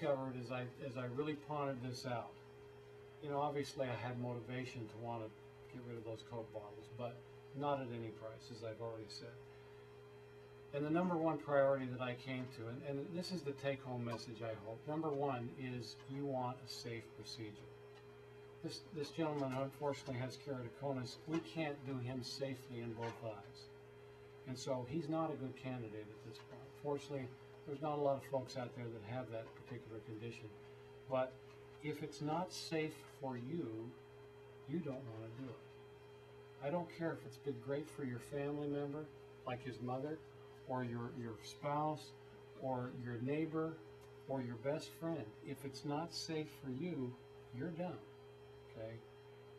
discovered as I really pondered this out, obviously I had motivation to want to get rid of those Coke bottles, but not at any price, as I've already said. And the number one priority that I came to, and this is the take-home message, I hope. Number one is you want a safe procedure. This gentleman unfortunately has keratoconus. We can't do him safely in both eyes. And so he's not a good candidate at this point. Fortunately, there's not a lot of folks out there that have that particular condition. But if it's not safe for you, you don't want to do it. I don't care if it's been great for your family member, like his mother, or your spouse, or your neighbor, or your best friend. If it's not safe for you, you're done. Okay?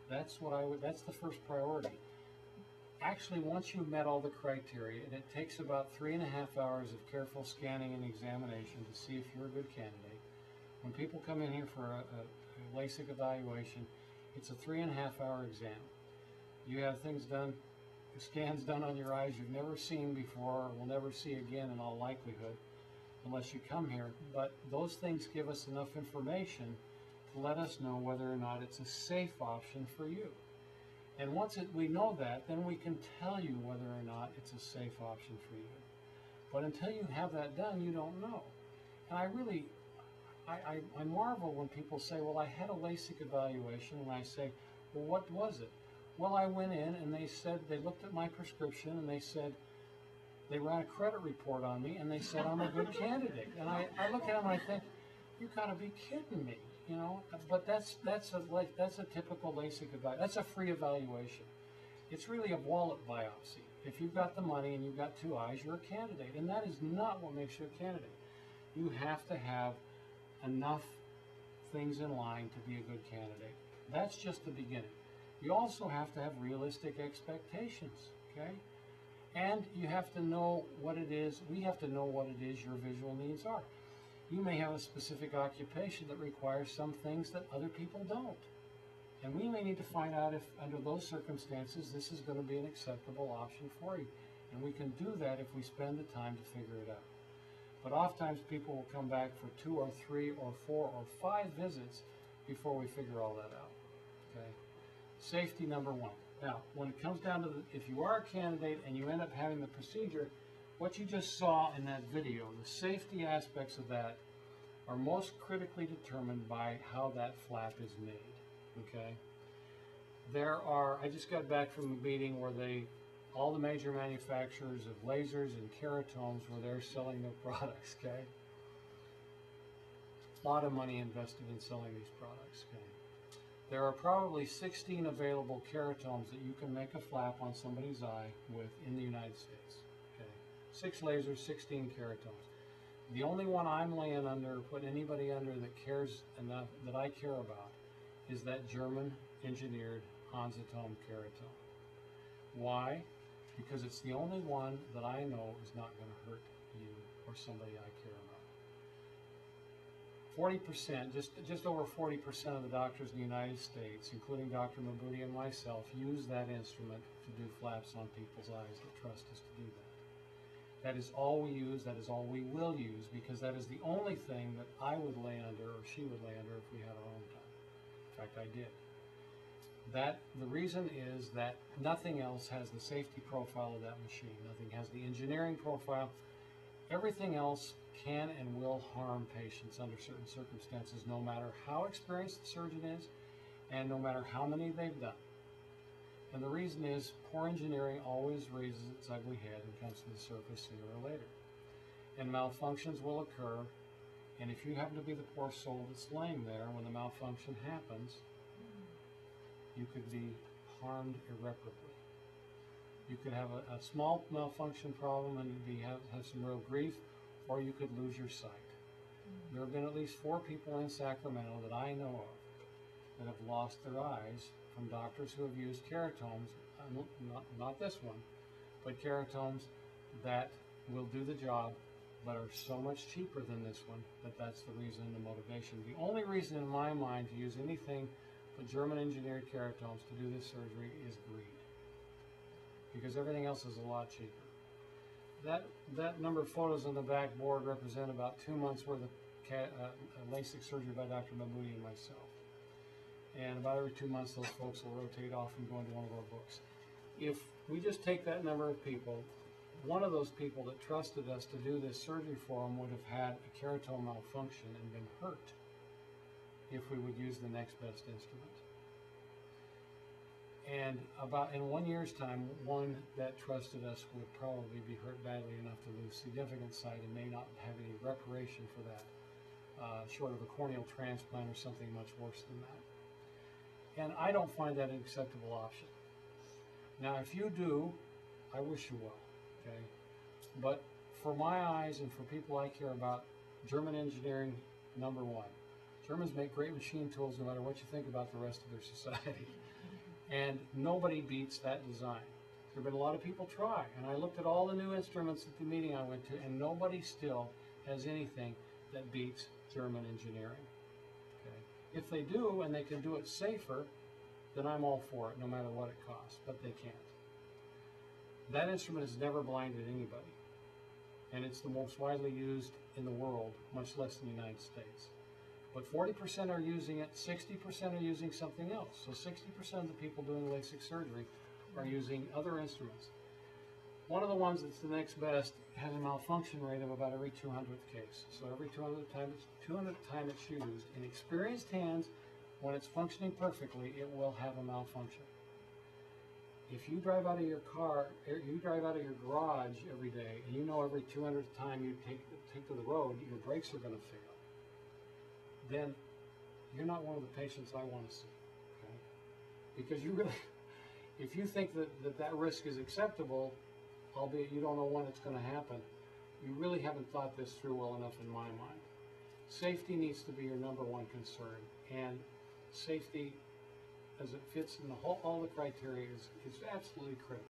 That's the first priority. Actually, once you've met all the criteria, and it takes about 3.5 hours of careful scanning and examination to see if you're a good candidate. When people come in here for a LASIK evaluation, it's a 3.5-hour exam. You have things done, scans done on your eyes you've never seen before, or will never see again in all likelihood, unless you come here. But those things give us enough information to let us know whether or not it's a safe option for you. And once we know that, then we can tell you whether or not it's a safe option for you. But until you have that done, you don't know. And I marvel when people say, well, I had a LASIK evaluation, and I say, well, what was it? Well, I went in and they said, they looked at my prescription and they said, they ran a credit report on me and they said I'm a good candidate. And I look at them and I think, you gotta be kidding me, But that's a typical LASIK evaluation. That's a free evaluation. It's really a wallet biopsy. If you've got the money and you've got two eyes, you're a candidate. And that is not what makes you a candidate. You have to have enough things in line to be a good candidate. That's just the beginning. You also have to have realistic expectations, okay? And you have to know what it is, we have to know what it is your visual needs are. You may have a specific occupation that requires some things that other people don't. And we may need to find out if, under those circumstances, this is going to be an acceptable option for you. And we can do that if we spend the time to figure it out. But oftentimes people will come back for 2 or 3 or 4 or 5 visits before we figure all that out, okay? Safety, number one. Now, when it comes down to if you are a candidate and you end up having the procedure, what you just saw in that video, the safety aspects of that are most critically determined by how that flap is made, okay? I just got back from a meeting where all the major manufacturers of lasers and keratomes were there selling their products, okay? A lot of money invested in selling these products, okay? There are probably 16 available keratomes that you can make a flap on somebody's eye with in the United States. Okay, 6 lasers, 16 keratomes. The only one I'm laying under, putting anybody under that cares enough, that I care about, is that German engineered Hansatome keratome. Why? Because it's the only one that I know is not going to hurt you or somebody I care about. 40%, just over 40% of the doctors in the United States, including Dr. Mabudi and myself, use that instrument to do flaps on people's eyes that trust us to do that. That is all we use, that is all we will use, because that is the only thing that I would lay under or she would lay under if we had our own time. In fact, I did. The reason is that nothing else has the safety profile of that machine. Nothing has the engineering profile. Everything else can and will harm patients under certain circumstances, no matter how experienced the surgeon is and no matter how many they've done. And the reason is poor engineering always raises its ugly head and comes to the surface sooner or later. And malfunctions will occur, and if you happen to be the poor soul that's laying there when the malfunction happens, you could be harmed irreparably. You could have a small malfunction problem and have some real grief, or you could lose your sight. There have been at least 4 people in Sacramento that I know of that have lost their eyes from doctors who have used keratomes, not this one, but keratomes that will do the job but are so much cheaper than this one that's the reason and the motivation. The only reason in my mind to use anything but German engineered keratomes to do this surgery is greed, because everything else is a lot cheaper. That number of photos on the back board represent about 2 months worth of LASIK surgery by Dr. Mahmoudi and myself. And about every 2 months, those folks will rotate off and go into one of our books. If we just take that number of people, one of those people that trusted us to do this surgery for them would have had a keratome malfunction and been hurt if we would use the next best instrument. And about in 1 year's time, one that trusted us would probably be hurt badly enough to lose significant sight and may not have any reparation for that, short of a corneal transplant or something much worse than that. And I don't find that an acceptable option. Now, if you do, I wish you well, okay? But for my eyes and for people I care about, German engineering, number one. Germans make great machine tools no matter what you think about the rest of their society. And nobody beats that design. There have been a lot of people try, and I looked at all the new instruments at the meeting I went to, and nobody still has anything that beats German engineering. Okay? If they do, and they can do it safer, then I'm all for it, no matter what it costs, but they can't. That instrument has never blinded anybody, and it's the most widely used in the world, much less in the United States. But 40% are using it, 60% are using something else. So 60% of the people doing LASIK surgery are using other instruments. One of the ones that's the next best has a malfunction rate of about every 200th case. So every 200th time it's used, in experienced hands, when it's functioning perfectly, it will have a malfunction. If you drive out of your car, you drive out of your garage every day, and you know every 200th time you take to the road, your brakes are going to fail, then you're not one of the patients I want to see, okay? Because you really, if you think that risk is acceptable, albeit you don't know when it's going to happen, you really haven't thought this through well enough in my mind. Safety needs to be your number one concern, and safety, as it fits in all the criteria, is absolutely critical.